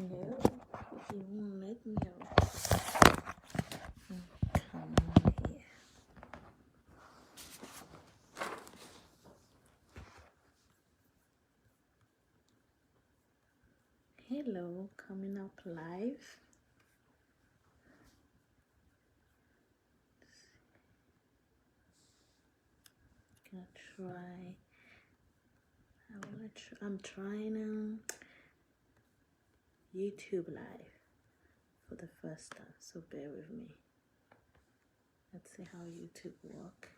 No, he won't let me out. Come on here. Hello, coming up live. Gonna try. I'm trying YouTube live for the first time, so bear with me. Let's see how YouTube works.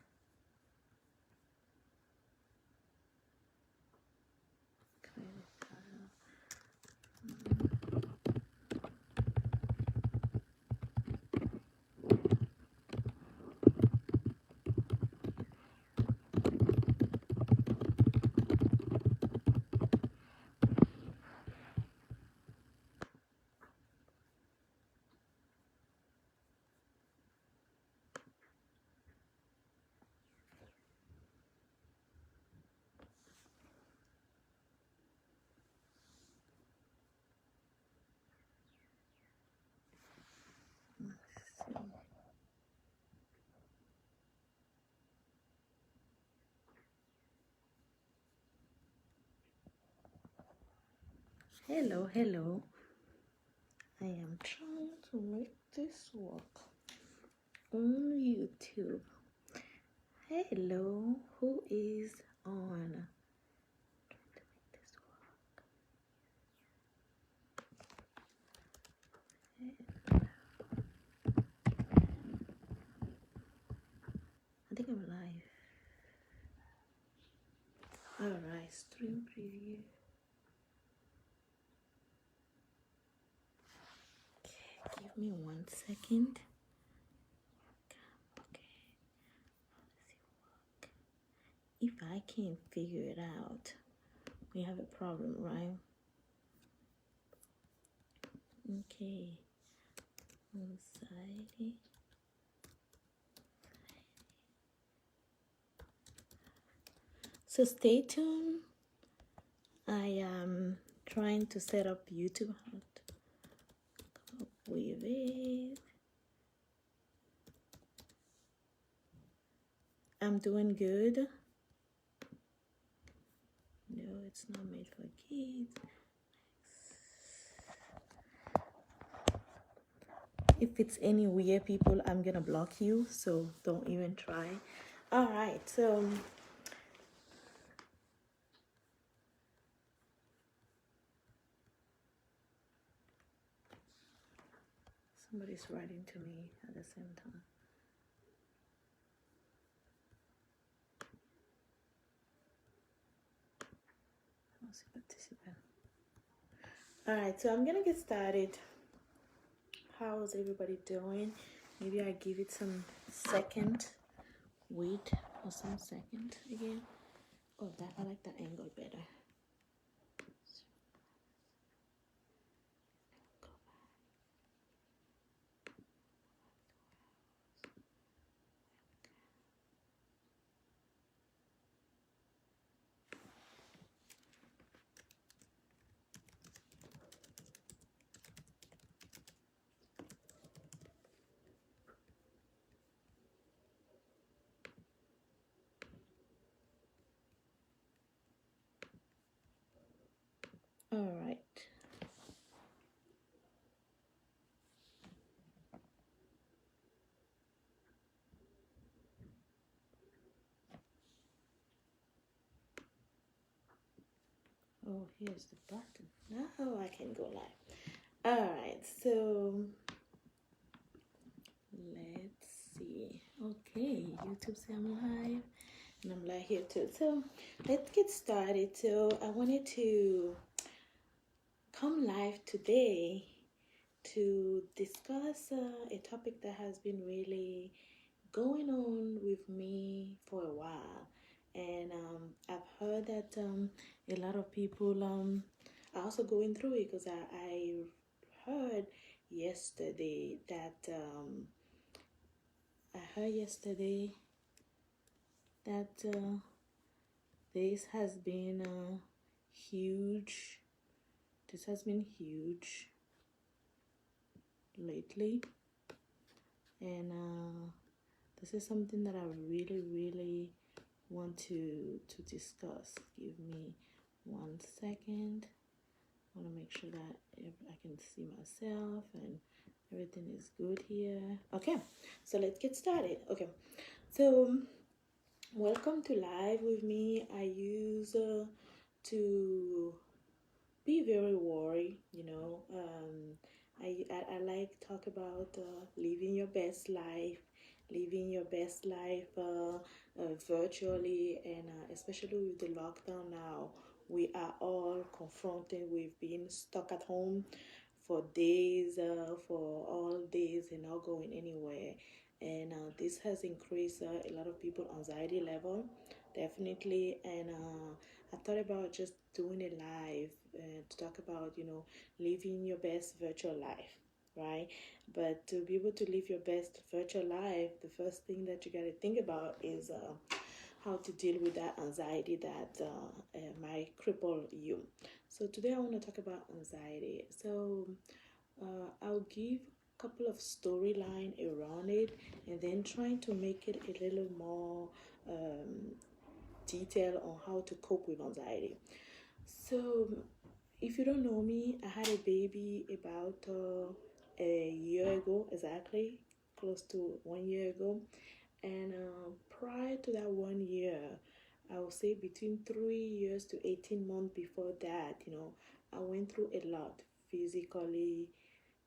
Hello, hello. I am trying to make this work on YouTube. Hello, who is on? Trying to make this work. I think I'm live. Alright, stream preview. Okay, give me 1 second. Okay, if I can't figure it out, we have a problem, right? Okay, anxiety. So stay tuned. I am trying to set up YouTube. How to come up with it. I'm doing good. No, it's not made for kids. If it's any weird people, I'm gonna block you, so don't even try. All right, so somebody's writing to me at the same time. Participant. All right, so I'm gonna get started. How's everybody doing? Maybe I give it some second. Wait for some second again. Oh, that I like that angle better. All right. Oh, here's the button. Now I can go live. All right, so let's see. Okay, YouTube say I'm live, and I'm live here too. So let's get started. So I wanted to come live today to discuss a topic that has been really going on with me for a while, and I've heard that a lot of people are also going through it, because I heard yesterday that this has been huge. This has been huge lately, and this is something that I really want to discuss. Give me 1 second. I want to make sure that I can see myself and everything is good here. Okay, so let's get started. Okay, so welcome to live with me. I used to be very worried, I like talk about living your best life, living your best life virtually, and especially with the lockdown now, we are all confronted with being stuck at home for days, for all days, and not going anywhere. And this has increased a lot of people anxiety level, definitely. And I thought about just doing it live to talk about, living your best virtual life, right? But to be able to live your best virtual life, the first thing that you got to think about is how to deal with that anxiety that might cripple you. So today I want to talk about anxiety. So I'll give a couple of storyline around it, and then trying to make it a little more detail on how to cope with anxiety. So if you don't know me, I had a baby about a year ago, exactly, close to 1 year ago. And prior to that 1 year, I would say between 3 years to 18 months before that, I went through a lot physically,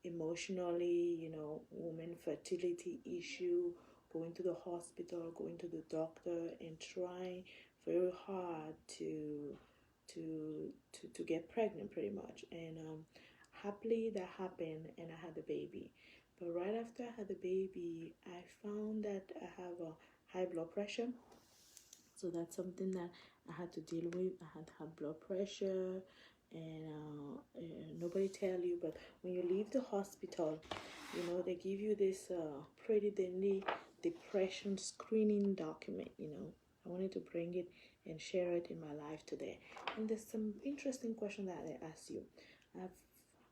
emotionally, woman fertility issue, going to the hospital, going to the doctor, and trying very hard to get pregnant, pretty much. And happily that happened, and I had the baby. But right after I had the baby, I found that I have a high blood pressure. So that's something that I had to deal with. I had high blood pressure, and nobody tell you, but when you leave the hospital, they give you this pretty dandy depression screening document. I wanted to bring it and share it in my life today. And there's some interesting question that I ask you. I've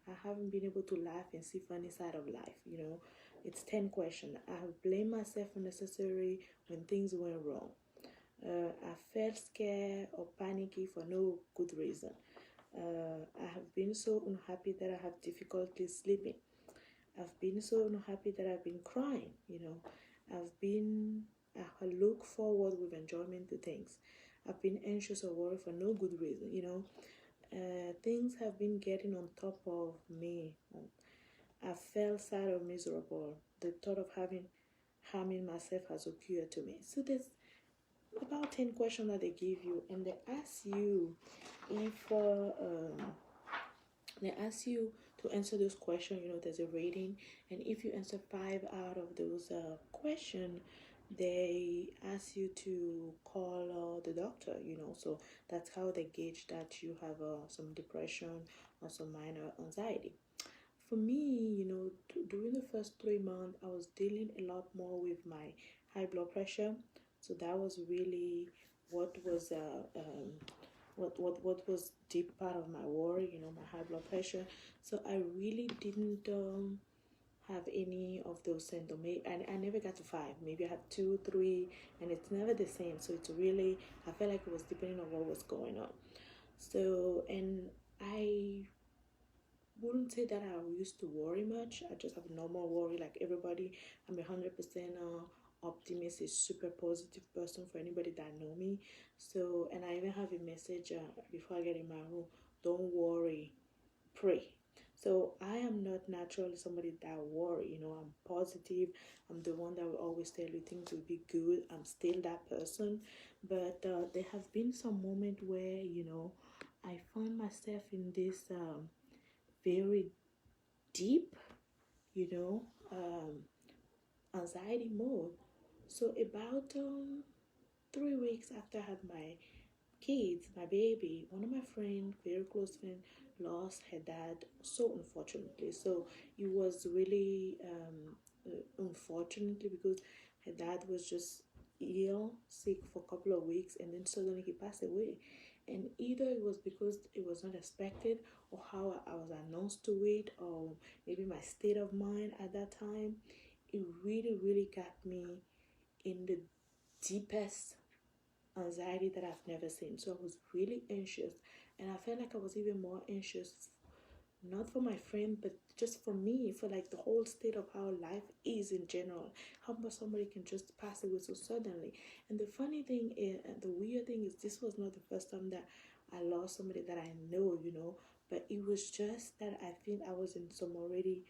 I haven't been able to laugh and see funny side of life. It's 10 questions. I have blamed myself unnecessarily when things went wrong. I felt scared or panicky for no good reason. I have been so unhappy that I have difficulty sleeping. I've been so unhappy that I've been crying. I look forward with enjoyment to things. I've been anxious or worried for no good reason. Things have been getting on top of me. I felt sad or miserable. The thought of harming myself has occurred to me. So there's about 10 questions that they give you, and if they ask you to answer those questions. There's a rating, and if you answer 5 out of those questions, they ask you to call the doctor. So that's how they gauge that you have some depression or some minor anxiety. For me, during the first 3 months, I was dealing a lot more with my high blood pressure. So that was really what was what was deep part of my worry. My high blood pressure. So I really didn't have any of those symptoms. I never got to 5. Maybe I had 2, 3, and it's never the same. So it's really, I felt like it was depending on what was going on. So, and I wouldn't say that I used to worry much. I just have normal worry like everybody. I'm 100% optimist, a super positive person for anybody that know me. So, and I even have a message before I get in my room: don't worry, pray. So I am not naturally somebody that worry. I'm positive. I'm the one that will always tell you things will be good. I'm still that person. But there have been some moment where I found myself in this very deep, you know, anxiety mode. So about 3 weeks after I had my kids, my baby, one of my friend, very close friend, lost her dad so unfortunately. So it was really unfortunately, because her dad was just ill, sick for a couple of weeks, and then suddenly he passed away. And either it was because it was not expected, or how I was announced to it, or maybe my state of mind at that time, it really, really got me in the deepest anxiety that I've never seen. So I was really anxious, and I felt like I was even more anxious, not for my friend, but just for me, for like the whole state of how life is in general, how much somebody can just pass away so suddenly. And the funny thing is, and the weird thing is, this was not the first time that I lost somebody that I know, but it was just that I think I was in some already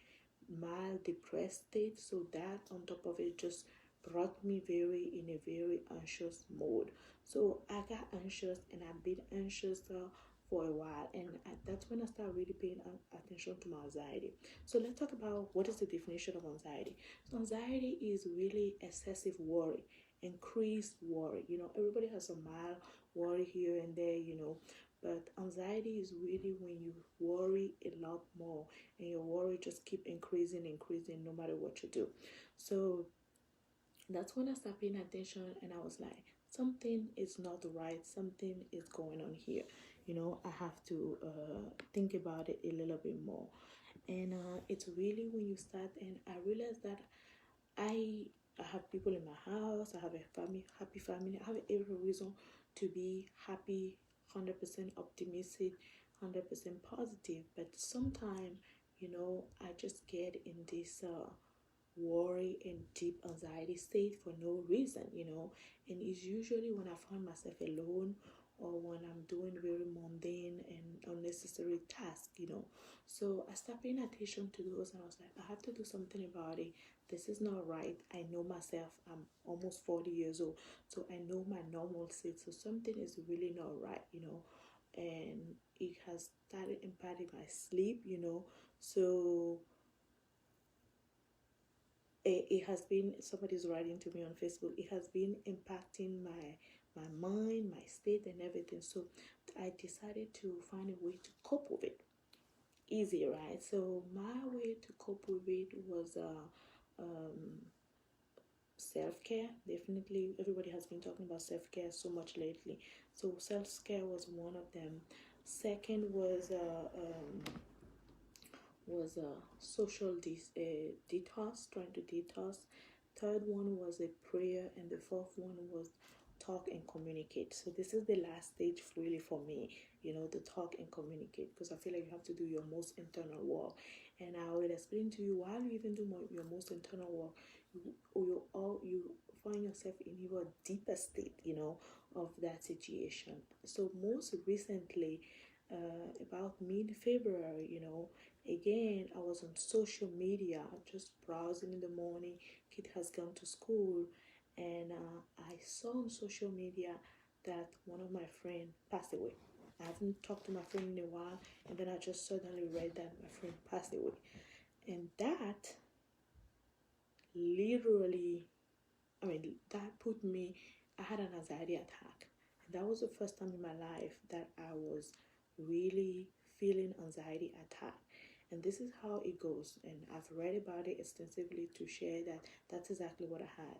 mild depressed state, so that on top of it just brought me very in a very anxious mode. So I got anxious, and I've been anxious for a while, and that's when I started really paying attention to my anxiety. So let's talk about what is the definition of anxiety. So anxiety is really excessive worry, increased worry. Everybody has a mild worry here and there, but anxiety is really when you worry a lot more, and your worry just keep increasing no matter what you do. So that's when I started paying attention, and I was like, something is not right, something is going on here. I have to think about it a little bit more. And it's really when you start, and I realized that I I have people in my house, I have a happy family, I have every reason to be happy, 100% optimistic, 100% positive. But sometimes, I just get in this worry and deep anxiety state for no reason. And it's usually when I find myself alone, or when I'm doing very mundane and unnecessary tasks. So I started paying attention to those, and I was like, I have to do something about it. This is not right. I know myself. I'm almost 40 years old, so I know my normal state. So something is really not right. And it has started impacting my sleep. So it has been, somebody's writing to me on Facebook, it has been impacting my mind, my state, and everything. So I decided to find a way to cope with it easy, right? So my way to cope with it was self-care. Definitely everybody has been talking about self-care so much lately, so self-care was one of them. Second was a detox, trying to detox. Third one was a prayer, and the fourth one was talk and communicate. So this is the last stage really for me, the talk and communicate, because I feel like you have to do your most internal work. And I will explain to you, while you even do your most internal work, you find yourself in your deeper state, of that situation. So most recently, about mid-February, again, I was on social media, just browsing in the morning. Kid has gone to school, and I saw on social media that one of my friend passed away. I haven't talked to my friend in a while, and then I just suddenly read that my friend passed away. And that literally, that put me, I had an anxiety attack. And that was the first time in my life that I was really feeling anxiety attack. And this is how it goes. And I've read about it extensively to share that that's exactly what I had.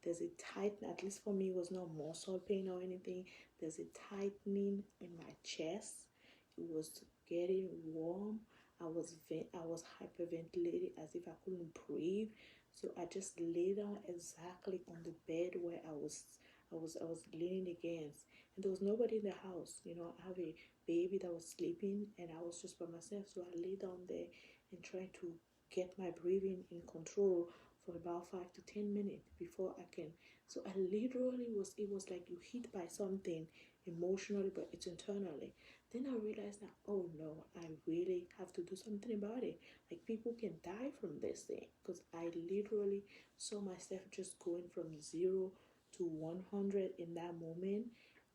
There's a tightening, at least for me, it was not muscle pain or anything. There's a tightening in my chest. It was getting warm. I was hyperventilating as if I couldn't breathe. So I just lay down exactly on the bed where I was leaning against, and there was nobody in the house. I have a baby that was sleeping, and I was just by myself. So I lay down there and tried to get my breathing in control for about 5 to 10 minutes before I can. So I literally it was like you hit by something emotionally, but it's internally. Then I realized that, oh no, I really have to do something about it. Like, people can die from this thing, because I literally saw myself just going from 0 to 100 in that moment,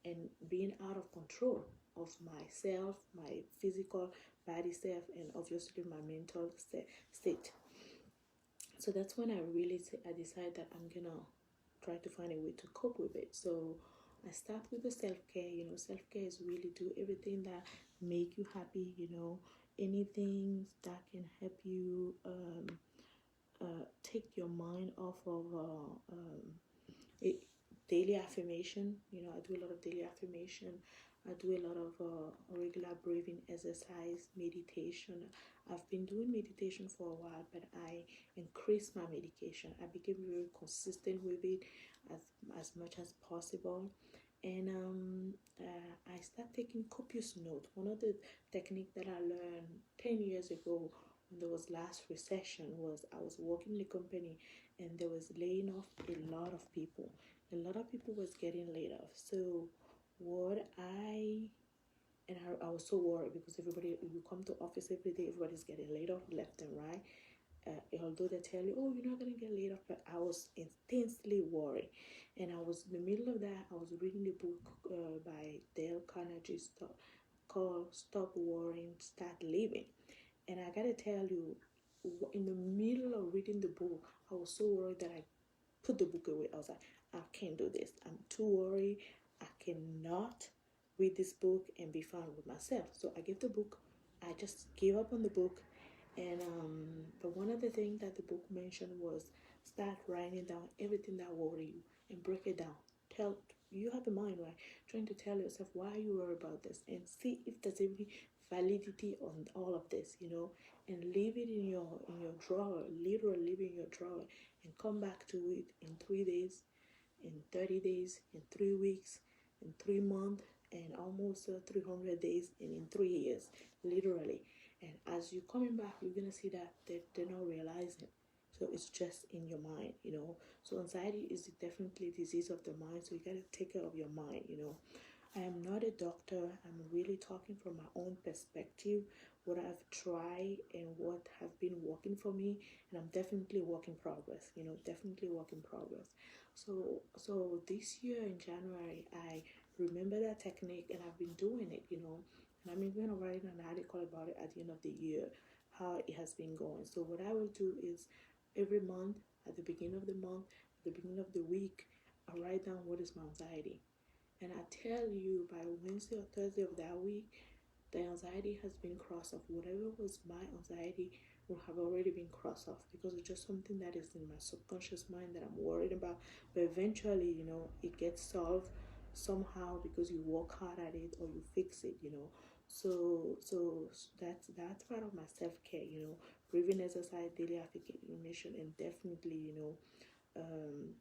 and being out of control of myself, my physical body self, and obviously my mental state. So that's when I decide that I'm gonna try to find a way to cope with it. So I start with the self-care. Self-care is really do everything that make you happy. Anything that can help you take your mind off of it, daily affirmation. I do a lot of daily affirmation. I do a lot of regular breathing exercise, meditation. I've been doing meditation for a while, but I increased my medication. I became very consistent with it as much as possible. And I start taking copious note. One of the technique that I learned 10 years ago when there was last recession was I was working in a company and there was laying off a lot of people. A lot of people was getting laid off. So what I was so worried because everybody, you come to office every day, everybody's getting laid off left and right. Although they tell you, oh, you're not gonna get laid off, but I was intensely worried. And I was in the middle of that. I was reading the book by Dale Carnegie called "Stop Worrying, Start Living." And I gotta tell you, in the middle of reading the book, I was so worried that I put the book away. I was like, I can't do this. I'm too worried. I cannot read this book and be fine with myself. So I gave the book. I just gave up on the book. And but one of the things that the book mentioned was start writing down everything that worry you and break it down. Tell You have a mind, right? Trying to tell yourself why you worry about this and see if there's any validity on all of this, and leave it in your drawer, literally leave it in your drawer and come back to it in 3 days, in 30 days, in 3 weeks, in 3 months, and almost 300 days, and in 3 years, literally. And as you're coming back, you're gonna see that they're not realizing. So it's just in your mind. So anxiety is definitely a disease of the mind. So you gotta take care of your mind. I am not a doctor. I'm really talking from my own perspective, what I've tried and what have been working for me, and I'm definitely work in progress. Definitely work in progress. So this year in January, I remember that technique, and I've been doing it. And I'm even gonna write an article about it at the end of the year, how it has been going. So what I will do is every month, at the beginning of the month, at the beginning of the week, I write down what is my anxiety. And I tell you, by Wednesday or Thursday of that week, the anxiety has been crossed off. Whatever was my anxiety will have already been crossed off because it's just something that is in my subconscious mind that I'm worried about. But eventually, it gets solved somehow because you work hard at it or you fix it. So that's part of my self care. Breathing exercise, daily affirmation, and definitely, um,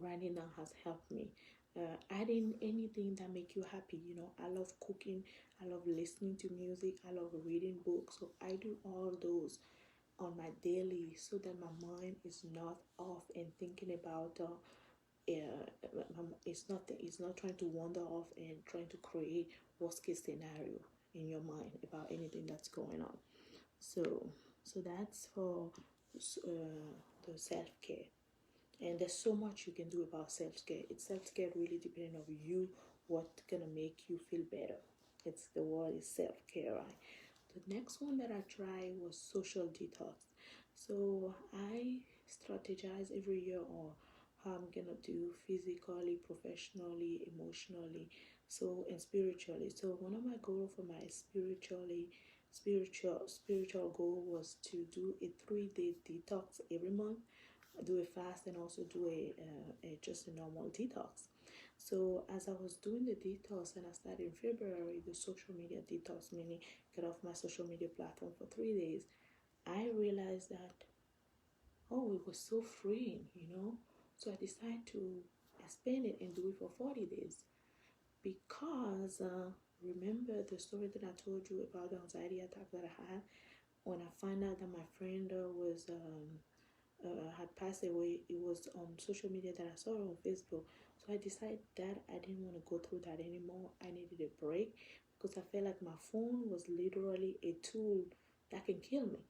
writing down has helped me. Adding anything that make you happy. I love cooking. I love listening to music. I love reading books. So I do all those on my daily so that my mind is not off and thinking about it's not trying to wander off and trying to create worst case scenario in your mind about anything that's going on. So that's for the self-care. And there's so much you can do about self-care. It's self-care really depending on you, what's gonna make you feel better. It's the word is self-care, right? The next one that I tried was social detox. So I strategize every year on how I'm gonna do physically, professionally, emotionally, so and spiritually. So one of my goals for my spiritual goal was to do a 3-day detox every month, do a fast, and also do a just a normal detox. So as I was doing the detox, and I started in February, the social media detox, meaning get off my social media platform for 3 days, I realized that, oh, it was so freeing. So I decided to expand it and do it for 40 days because remember the story that I told you about the anxiety attack that I had when I found out that my friend had passed away. It was on social media that I saw her on Facebook. So I decided that I didn't want to go through that anymore. I needed a break because I felt like my phone was literally a tool that can kill me.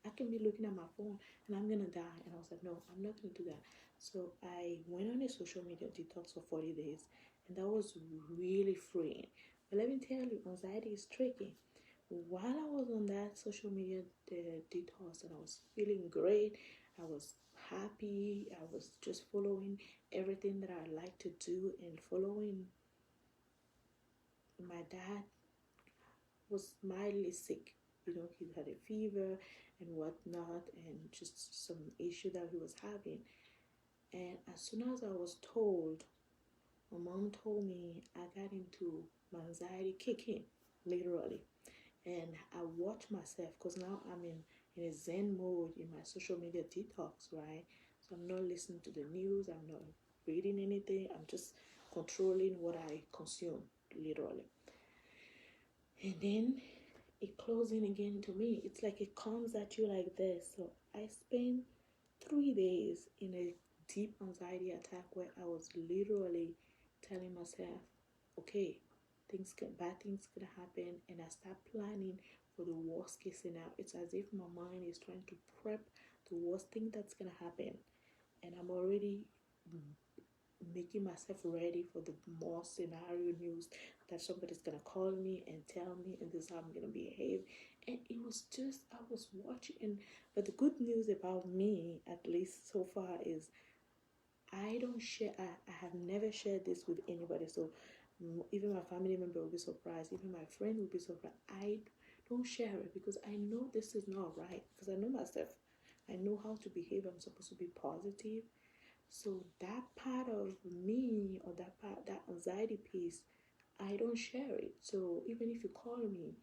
I can be looking at my phone and I'm gonna die. And I was like, no, I'm not gonna do that. So I went on a social media detox for 40 days, and that was really freeing. But let me tell you, anxiety is tricky. While I was on that social media detox and I was feeling great, I was happy, I was just following everything that I like to do and following. My dad was mildly sick. He had a fever and whatnot, and just some issue that he was having. And as soon as I was told My mom told me I got into my anxiety kicking, literally. And I watch myself because now I'm in a zen mode in my social media detox, right? So I'm not listening to the news, I'm not reading anything, I'm just controlling what I consume, literally. And then it closing again to me. It's like it comes at you like this. So I spent 3 days in a deep anxiety attack where I was literally telling myself, okay, bad things gonna happen, and I start planning for the worst case scenario. It's as if my mind is trying to prep the worst thing that's gonna happen, and I'm already making myself ready for the more scenario news that somebody's gonna call me and tell me, and this is how I'm gonna behave. And it was just, I was watching, but the good news about me, at least so far, is I don't share. I have never shared this with anybody. So even my family member will be surprised. Even my friend will be surprised. I don't share it because I know this is not right. Because I know myself. I know how to behave. I'm supposed to be positive. So that part of me, or that part, that anxiety piece, I don't share it. So even if you call me,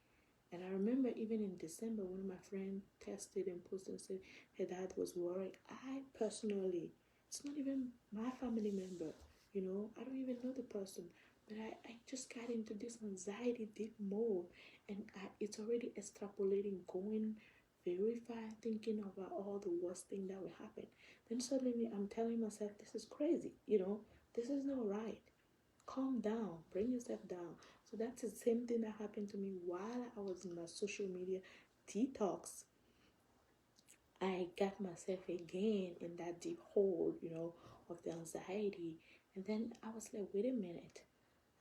and I remember even in December, one of my friends tested and posted and said her dad was worried. I personally, it's not even my family member, I don't even know the person, but I just got into this anxiety deep mode, and it's already extrapolating, going very far, thinking about all the worst thing that will happen. Then suddenly I'm telling myself, this is crazy, this is not right. Calm down, bring yourself down. So that's the same thing that happened to me while I was in my social media detox. I got myself again in that deep hole, of the anxiety. And then I was like, wait a minute,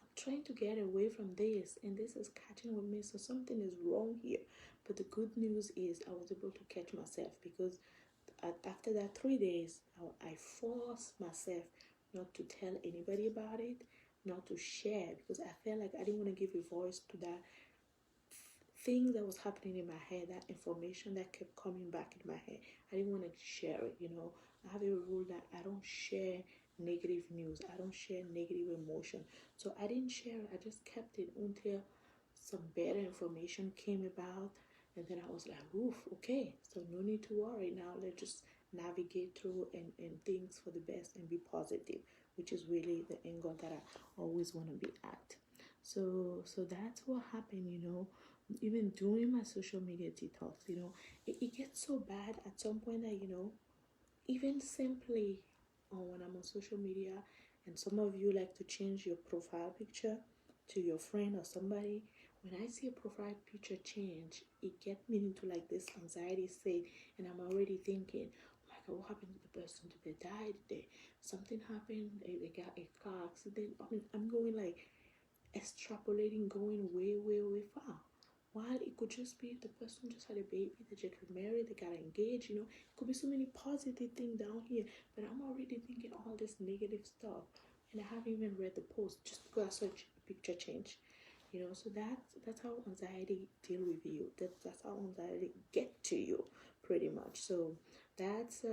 I'm trying to get away from this, and this is catching with me. So something is wrong here. But the good news is I was able to catch myself because after that 3 days, I forced myself not to tell anybody about it, not to share, because I felt like I didn't want to give a voice to that thing that was happening in my head, that information that kept coming back in my head. I didn't want to share it. I have a rule that I don't share negative news, I don't share negative emotion. So I didn't share it, I just kept it until some better information came about. And then I was like, oof, okay, so no need to worry now. Let's just navigate through and things for the best and be positive, which is really the angle that I always want to be at. So that's what happened. Even during my social media detox, it gets so bad at some point that, even simply when I'm on social media, and some of you like to change your profile picture to your friend or somebody. When I see a profile picture change, it gets me into like this anxiety state, and I'm already thinking, oh my God, what happened to the person? Did they die? Did they something happened? They got a car accident? I mean, I'm going like extrapolating, going way, way, way far. While it could just be the person just had a baby, they just got married, they got engaged, it could be so many positive things down here, but I'm already thinking all this negative stuff, and I haven't even read the post just because I saw a picture change. So that's how anxiety deal with you. That's how anxiety get to you, pretty much. So that's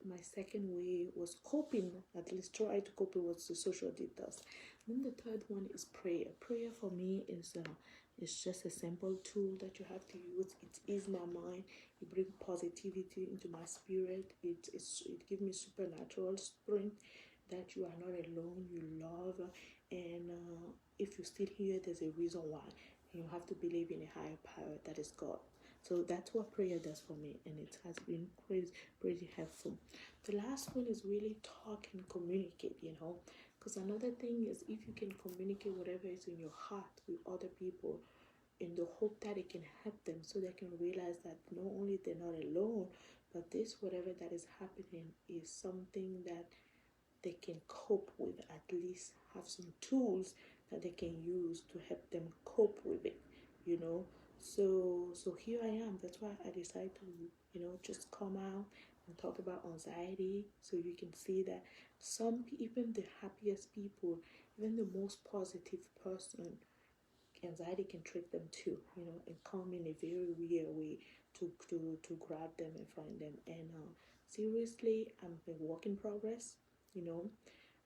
my second way was coping. At least try to cope with the social detox. Then the third one is prayer. Prayer for me is just a simple tool that you have to use. It eases my mind. It brings positivity into my spirit. It gives me supernatural strength that you are not alone. You love, and if you're still here, there's a reason why. You have to believe in a higher power that is God. So that's what prayer does for me, and it has been pretty helpful. The last one is really talk and communicate. Because another thing is, if you can communicate whatever is in your heart with other people, in the hope that it can help them, so they can realize that not only they're not alone, but this whatever that is happening is something that they can cope with, at least have some tools that they can use to help them cope with it, you know. So here I am. That's why I decided to, just come out and talk about anxiety, so you can see that even the happiest people, even the most positive person, anxiety can trick them too, and come in a very real way to grab them and find them. And seriously, I'm a work in progress, you know.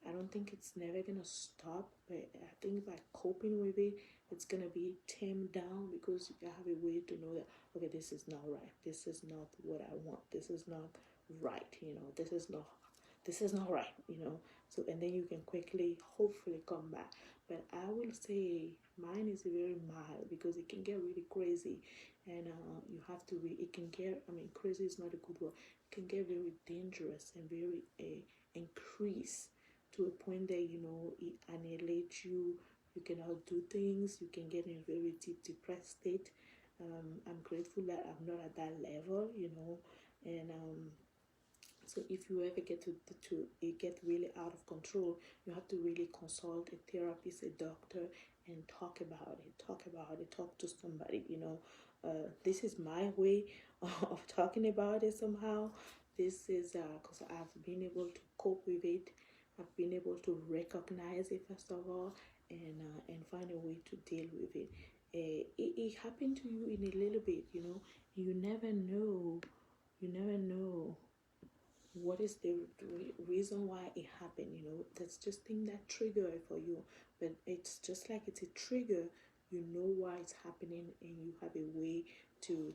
I don't think it's never gonna stop, but I think by coping with it, it's gonna be tamed down because you have a way to know that, okay, this is not right. This is not what I want. This is not right. This is not right. So, and then you can quickly, hopefully, come back. But I will say mine is very mild because it can get really crazy, and you have to. It can get. I mean, crazy is not a good word. It can get very dangerous and very increase to a point that it annihilates you. You cannot do things. You can get in a very deep depressed state. I'm grateful that I'm not at that level, and so if you ever get to it get really out of control, you have to really consult a therapist, a doctor, and talk about it. Talk about it. Talk to somebody. This is my way of talking about it somehow. This is because I've been able to cope with it. I've been able to recognize it first of all, and find a way to deal with it. It happened to you in a little bit. You never know. You never know what is the reason why it happened. That's just thing that trigger it for you, but it's just like it's a trigger. You know why it's happening, and you have a way to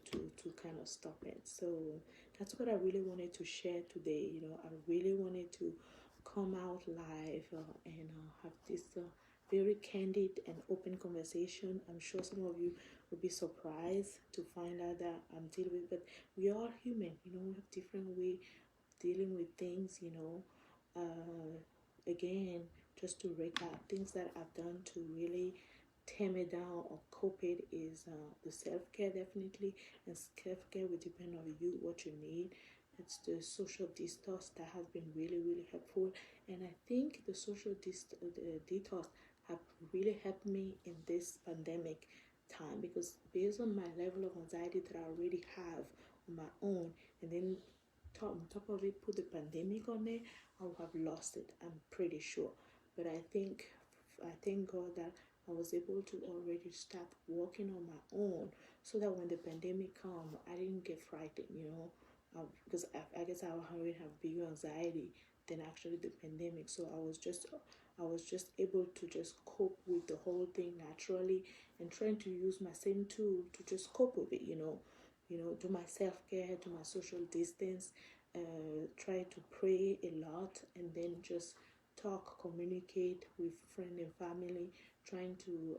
kind of stop it. So that's what I really wanted to share today. I really wanted to come out live, and have this very candid and open conversation. I'm sure some of you will be surprised to find out that I'm dealing with, but we are human. We have different way dealing with things. Again, just to recap, things that I've done to really tame it down or cope it is the self-care, definitely. And self-care will depend on you, what you need. It's the social detox that has been really, really helpful. And I think the detox have really helped me in this pandemic time, because based on my level of anxiety that I already have on my own, and then on top of it put the pandemic on there, I would have lost it, I'm pretty sure. But I thank God that I was able to already start working on my own, so that when the pandemic come, I didn't get frightened, because I guess I already have bigger anxiety than actually the pandemic. So I was just able to just cope with the whole thing naturally, and trying to use my same tool to just cope with it. Do my self-care, do my social distance, try to pray a lot, and then just talk, communicate with friends and family, trying to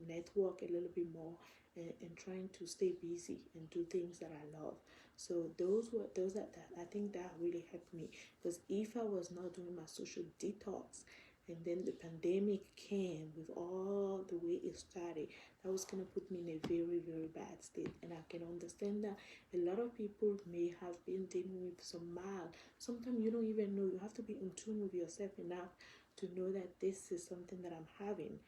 network a little bit more, and trying to stay busy and do things that I love. So that I think that really helped me, because if I was not doing my social detox, and then the pandemic came with all the way it started, that was going to put me in a very, very bad state. And I can understand that a lot of people may have been dealing with some mild. Sometimes you don't even know. You have to be in tune with yourself enough to know that this is something that I'm having,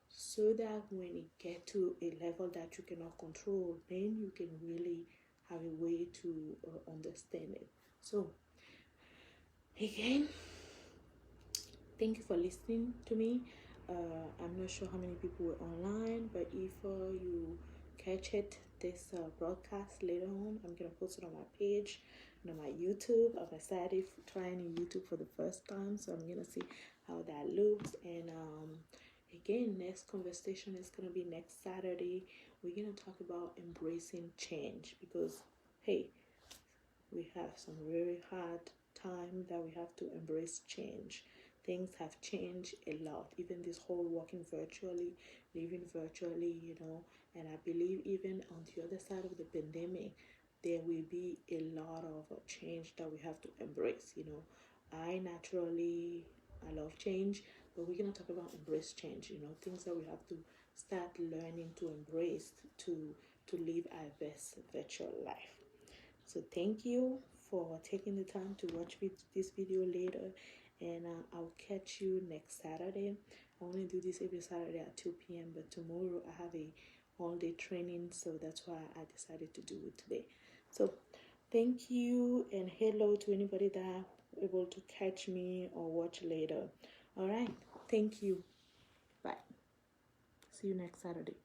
so that when it get to a level that you cannot control, then you can really have a way to understand it. So again, thank you for listening to me. I'm not sure how many people were online, but if you catch it, this broadcast later on, I'm gonna post it on my page and on my YouTube. I'm excited trying YouTube for the first time, so I'm gonna see how that looks. And again, next conversation is gonna be next Saturday. We're gonna talk about embracing change, because hey, we have some very hard time that we have to embrace change. Things have changed a lot, even this whole working virtually, living virtually, and I believe even on the other side of the pandemic, there will be a lot of change that we have to embrace. I love change, but we're going to talk about embrace change, things that we have to start learning to embrace to live our best virtual life. So thank you for taking the time to watch this video later, and I'll catch you next Saturday. I want to do this every Saturday at 2 p.m. but tomorrow I have a all-day training, so that's why I decided to do it today. So thank you, and hello to anybody that able to catch me or watch later. All right, thank you. Bye. See you next Saturday.